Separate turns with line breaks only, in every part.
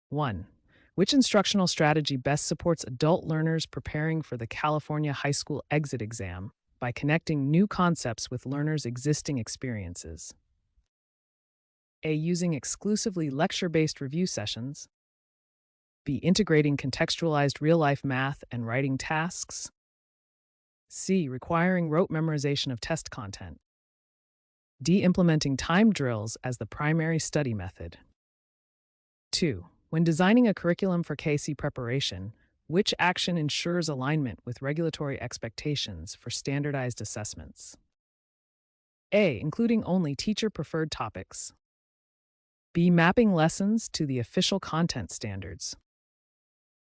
1. Which instructional strategy best supports adult learners preparing for the California High School exit exam by connecting new concepts with learners' existing experiences? A. Using exclusively lecture-based review sessions. B. Integrating contextualized real-life math and writing tasks. C. Requiring rote memorization of test content. D. Implementing timed drills as the primary study method. 2. When designing a curriculum for CAHSEE preparation, which action ensures alignment with regulatory expectations for standardized assessments? A. Including only teacher-preferred topics. B. Mapping lessons to the official content standards.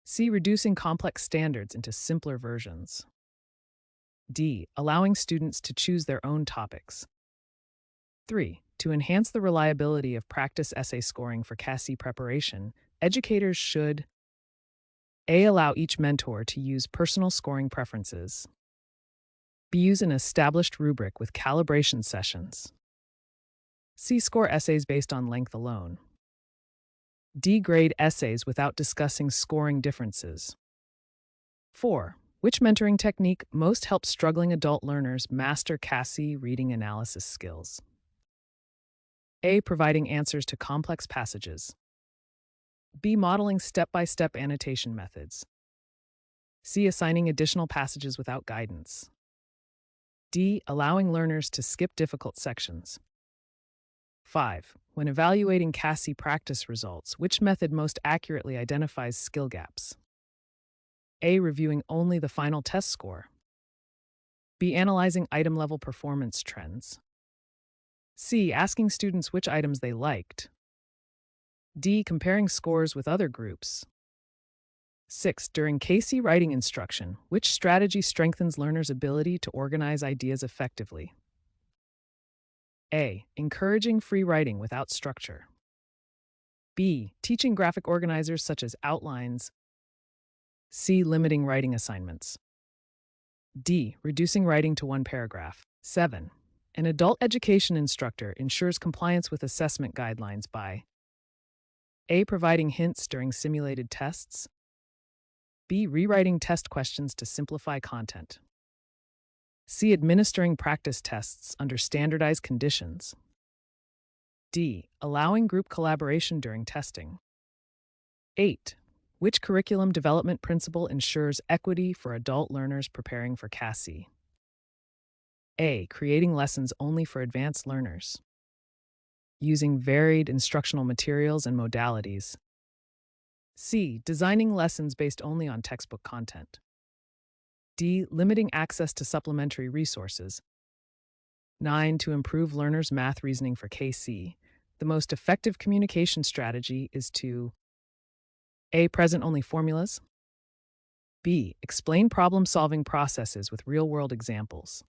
C. Reducing complex standards into simpler versions. D. Allowing students to choose their own topics. 3. To enhance the reliability of practice essay scoring for CAHSEE preparation, educators should A. Allow each mentor to use personal scoring preferences. B. Use an established rubric with calibration sessions. C. Score essays based on length alone. D. Grade essays without discussing scoring differences. 4. Which mentoring technique most helps struggling adult learners master CAHSEE reading analysis skills? A. Providing answers to complex passages. B. Modeling step-by-step annotation methods. C. Assigning additional passages without guidance. D. Allowing learners to skip difficult sections. 5. When evaluating CAHSEE practice results, which method most accurately identifies skill gaps? A. Reviewing only the final test score. B. Analyzing item-level performance trends. C. Asking students which items they liked. D. Comparing scores with other groups. 6. During CAHSEE writing instruction, which strategy strengthens learners' ability to organize ideas effectively? A. Encouraging free writing without structure. B. Teaching graphic organizers such as outlines. C. Limiting writing assignments. D. Reducing writing to one paragraph. 7. An adult education instructor ensures compliance with assessment guidelines by A. Providing hints during simulated tests. B. Rewriting test questions to simplify content. C. Administering practice tests under standardized conditions. D. Allowing group collaboration during testing. 8. Which curriculum development principle ensures equity for adult learners preparing for CAHSEE? A. Creating lessons only for advanced learners. Using varied instructional materials and modalities. C. Designing lessons based only on textbook content. D. Limiting access to supplementary resources. 9. To improve learners' math reasoning for CAHSEE, the most effective communication strategy is to A. Present only formulas. B. Explain problem-solving processes with real-world examples.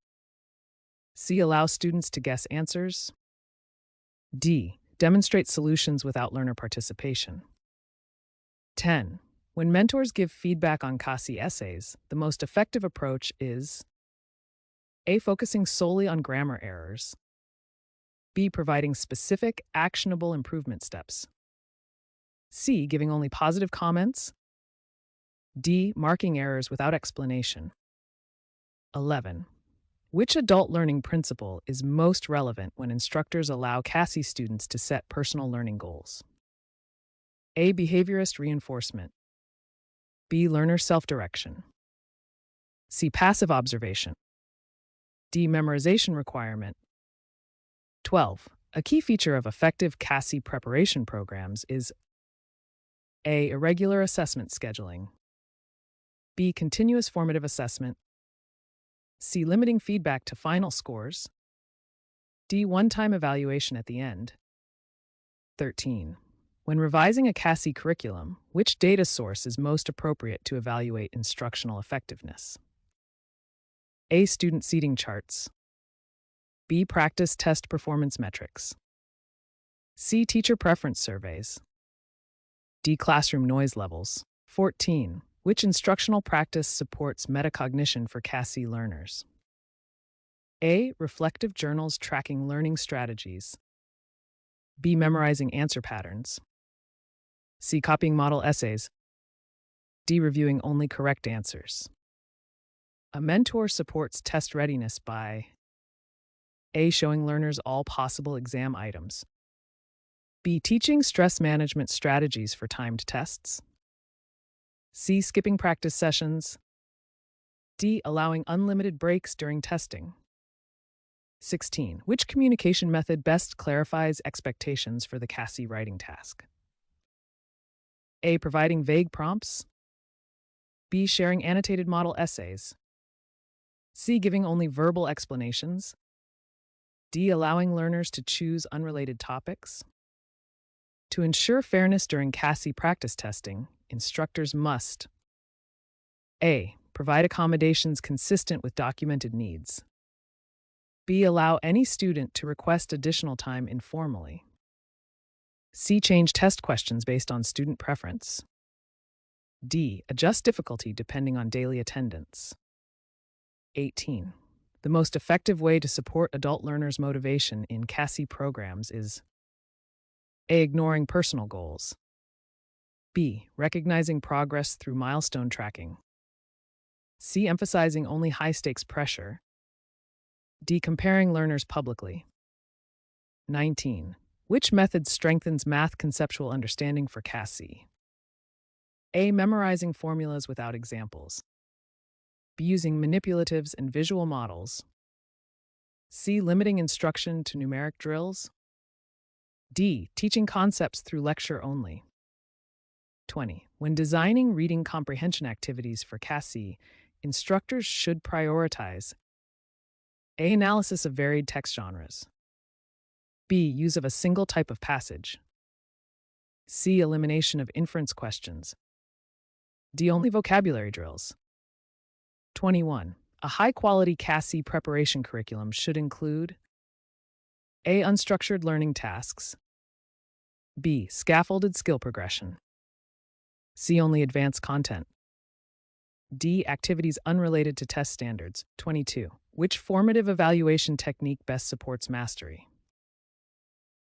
C. Allow students to guess answers. D. Demonstrate solutions without learner participation. 10. When mentors give feedback on CAHSEE essays, the most effective approach is A. Focusing solely on grammar errors. B. Providing specific, actionable improvement steps. C. Giving only positive comments. D. Marking errors without explanation. 11. Which adult learning principle is most relevant when instructors allow CAHSEE students to set personal learning goals? A. Behaviorist reinforcement. B. Learner self-direction. C. Passive observation. D. Memorization requirement. 12. A key feature of effective CAHSEE preparation programs is A. Irregular assessment scheduling. B. Continuous formative assessment. C. Limiting feedback to final scores. D. One-time evaluation at the end. 13. When revising a CAHSEE curriculum, which data source is most appropriate to evaluate instructional effectiveness? A. Student seating charts. B. Practice test performance metrics. C. Teacher preference surveys. D. Classroom noise levels. 14. Which instructional practice supports metacognition for CAHSEE learners? A. Reflective journals tracking learning strategies. B. Memorizing answer patterns. C. Copying model essays. D. Reviewing only correct answers. A mentor supports test readiness by A. Showing learners all possible exam items. B. Teaching stress management strategies for timed tests. C. Skipping practice sessions. D. Allowing unlimited breaks during testing. 16. Which communication method best clarifies expectations for the CAHSEE writing task? A. Providing vague prompts. B. Sharing annotated model essays. C. Giving only verbal explanations. D. Allowing learners to choose unrelated topics. To ensure fairness during CAHSEE practice testing, instructors must A. Provide accommodations consistent with documented needs. B. Allow any student to request additional time informally. C. Change test questions based on student preference. D. Adjust difficulty depending on daily attendance. 18. The most effective way to support adult learners' motivation in CAHSEE programs is A. Ignoring personal goals. B. Recognizing progress through milestone tracking. C. Emphasizing only high-stakes pressure. D. Comparing learners publicly. 19. Which method strengthens math conceptual understanding for CAHSEE? A. Memorizing formulas without examples. B. Using manipulatives and visual models. C. Limiting instruction to numeric drills. D. Teaching concepts through lecture only. 20. When designing reading comprehension activities for CAHSEE, instructors should prioritize A. Analysis of varied text genres. B. Use of a single type of passage. C. Elimination of inference questions. D. Only vocabulary drills. 21. A high-quality CAHSEE preparation curriculum should include A. Unstructured learning tasks. B. Scaffolded skill progression. C. Only advanced content. D. Activities unrelated to test standards. 22. Which formative evaluation technique best supports mastery?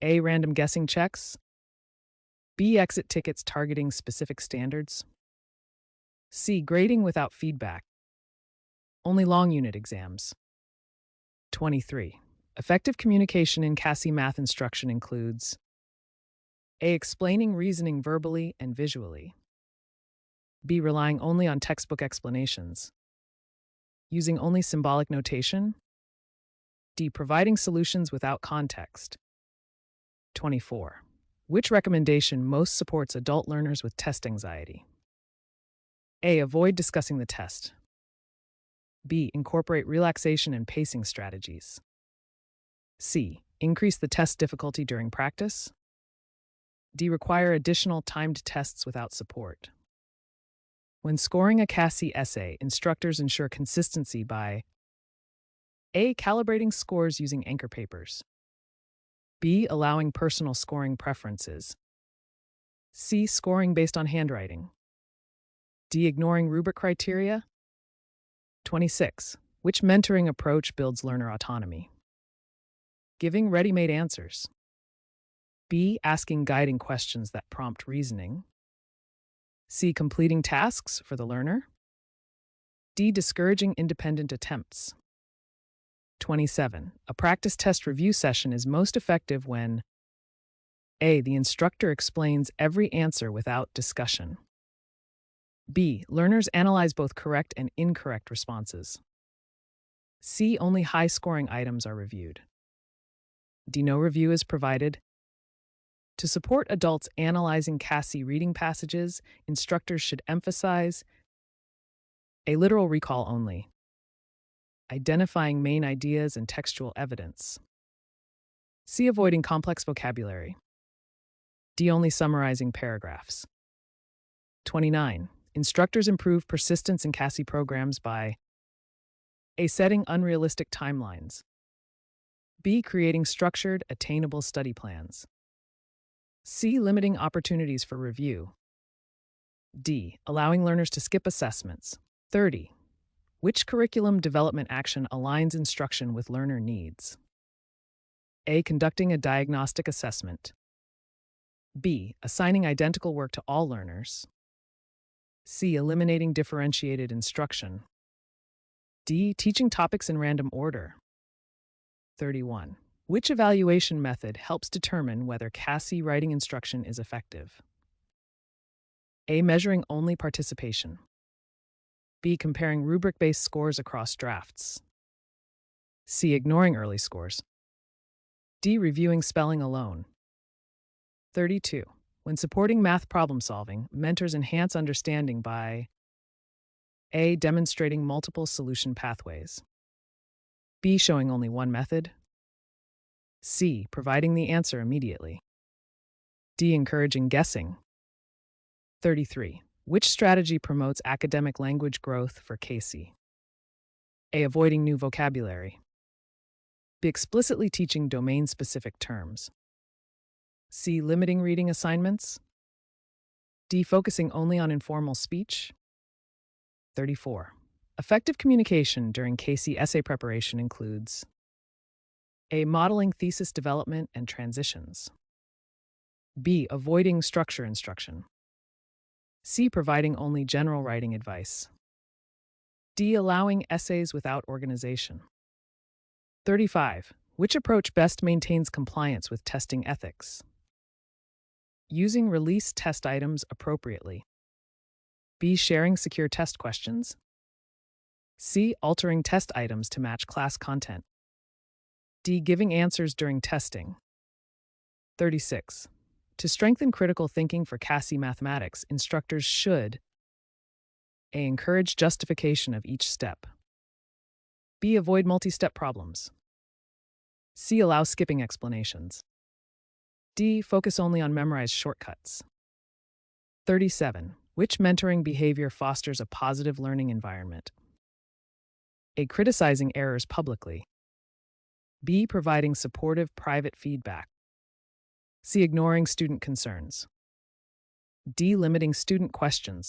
A. Random guessing checks. B. Exit tickets targeting specific standards. C. Grading without feedback. Only long unit exams. 23. Effective communication in CAHSEE math instruction includes A. Explaining reasoning verbally and visually. B. Relying only on textbook explanations. Using only symbolic notation. D. Providing solutions without context. 24. Which recommendation most supports adult learners with test anxiety? A. Avoid discussing the test. B. Incorporate relaxation and pacing strategies. C. Increase the test difficulty during practice. D. Require additional timed tests without support. When scoring a CAHSEE essay, instructors ensure consistency by A. Calibrating scores using anchor papers. B. Allowing personal scoring preferences. C. Scoring based on handwriting. D. Ignoring rubric criteria. 26. Which mentoring approach builds learner autonomy? Giving ready-made answers. B. Asking guiding questions that prompt reasoning. C. Completing tasks for the learner. D. Discouraging independent attempts. 27. A practice test review session is most effective when A. The instructor explains every answer without discussion. B. Learners analyze both correct and incorrect responses. C. Only high-scoring items are reviewed. D. No review is provided. To support adults analyzing CAHSEE reading passages, instructors should emphasize A. Literal recall only. Identifying main ideas and textual evidence. C. Avoiding complex vocabulary. D. Only summarizing paragraphs. 29. Instructors improve persistence in CAHSEE programs by A. Setting unrealistic timelines. B. Creating structured, attainable study plans. C. Limiting opportunities for review. D. Allowing learners to skip assessments. 30. Which curriculum development action aligns instruction with learner needs? A. Conducting a diagnostic assessment. B. Assigning identical work to all learners. C. Eliminating differentiated instruction. D. Teaching topics in random order. 31. Which evaluation method helps determine whether CAHSEE writing instruction is effective? A. Measuring only participation. B. Comparing rubric-based scores across drafts. C. Ignoring early scores. D. Reviewing spelling alone. 32. When supporting math problem solving, mentors enhance understanding by A. Demonstrating multiple solution pathways. B. Showing only one method. C. Providing the answer immediately. D. Encouraging guessing. 33. Which strategy promotes academic language growth for CAHSEE? A. Avoiding new vocabulary. B. Explicitly teaching domain-specific terms. C. Limiting reading assignments. D. Focusing only on informal speech. 34. Effective communication during CAHSEE essay preparation includes A. Modeling thesis development and transitions. B. Avoiding structure instruction. C. Providing only general writing advice. D. Allowing essays without organization. 35. Which approach best maintains compliance with testing ethics? Using release test items appropriately. B. Sharing secure test questions. C. Altering test items to match class content. D. Giving answers during testing. 36. To strengthen critical thinking for CAHSEE mathematics, instructors should A. Encourage justification of each step. B. Avoid multi-step problems. C. Allow skipping explanations. D. Focus only on memorized shortcuts. 37. Which mentoring behavior fosters a positive learning environment? A. Criticizing errors publicly. B. Providing supportive private feedback. C. Ignoring student concerns. D. Limiting student questions.